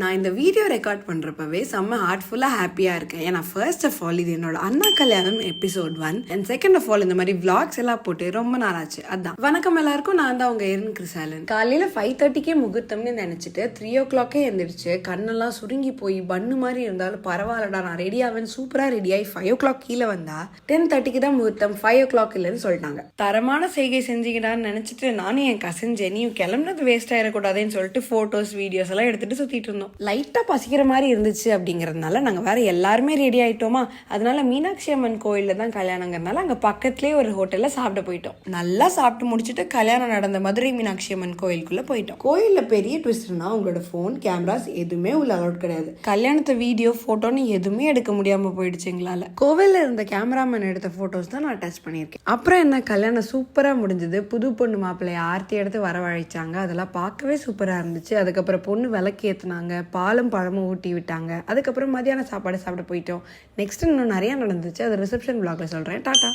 நான் இந்த video record பண்ணுறப்பவே செம்ம ஹார்ட்ஃபுல்லாக ஹாப்பியாக இருக்கேன். ஏன்னா ஃபர்ஸ்ட் ஆஃப் ஆல் இது என்னோட அண்ணா கல்யாணம் episode 1 and second of all இந்த மாதிரி vlogs எல்லாம் போட்டு ரொம்ப நாளாச்சு. அதான் வணக்கம் எல்லாருக்கும், நான் தான் உங்க எரின் கிருசாலன். காலையில் 5:30க்கே முகூர்த்தம்னு நினச்சிட்டு 3 o'clock எழுந்திரிச்சு கண்ணெல்லாம் சுருங்கி போய் பண்ணு மாதிரி இருந்தாலும் பரவாயில்லடா நான் ரெடி ஆவேன் சூப்பராக ரெடியாகி 5 o'clock கீழே வந்தா 10:30க்கு தான் முகூர்த்தம், 5 o'clock இல்லைன்னு சொல்லிட்டாங்க. தரமான செய்கை செஞ்சுக்கிட்டான்னு நினச்சிட்டு நானும் என் கசின் ஜெனியும் கிளம்புனது வேஸ்ட் ஆயிடக்கூடாதுன்னு சொல்லிட்டு ஃபோட்டோஸ் வீடியோஸ் எல்லாம் எடுத்துட்டு சுற்றிட்டு இருந்தோம். லைட்டாக பசிக்கிற மாதிரி இருந்துச்சு அப்படிங்கிறதுனால நாங்கள் வேற எல்லாருமே ரெடி ஆகிட்டோமா. அதனால மீனாட்சி அம்மன் கோயிலில் தான் கல்யாணங்கிறதுனால அங்கே பக்கத்துலேயே ஒரு ஹோட்டலில் சாப்பிட போயிட்டோம். நல்லா சாப்பிட்டு முடிச்சுட்டு கல்யாணம் நடந்த மதுரை மீனாட்சி அம்மன் கோயிலுக்குள்ளே போயிட்டோம். கோயிலில் பெரிய ட்விஸ்ட்னா உங்களோட ஃபோன் கேமராஸ் எதுவுமே உள்ள அலௌட் கிடையாது. கல்யாணத்தை வீடியோ ஃபோட்டோன்னு எதுவுமே எடுக்க முடியாமல் போயிடுச்சு எங்களால். கோவிலில் இருந்த கேமராமேன் எடுத்த ஃபோட்டோஸ் தான் நான் டச் பண்ணியிருக்கேன். அப்புறம் என்ன, கல்யாணம் சூப்பராக முடிஞ்சது. புது பொண்ணு மாப்பிள்ளைய ஆர்த்தி எடுத்து வரவழைச்சாங்க. அதெல்லாம் பார்க்கவே சூப்பராக இருந்துச்சு. அதுக்கப்புறம் பொண்ணு விளக்கு ஏற்றுனாங்க, பாலும் பழமும் ஊட்டி விட்டாங்க. அதுக்கப்புறம் மதியான சாப்பாடு சாப்பிட போயிட்டோம். நெக்ஸ்ட் இன்னும் நிறையா நடந்துச்சு, அது ரிசப்ஷன் vlogல சொல்கிறேன். டாட்டா.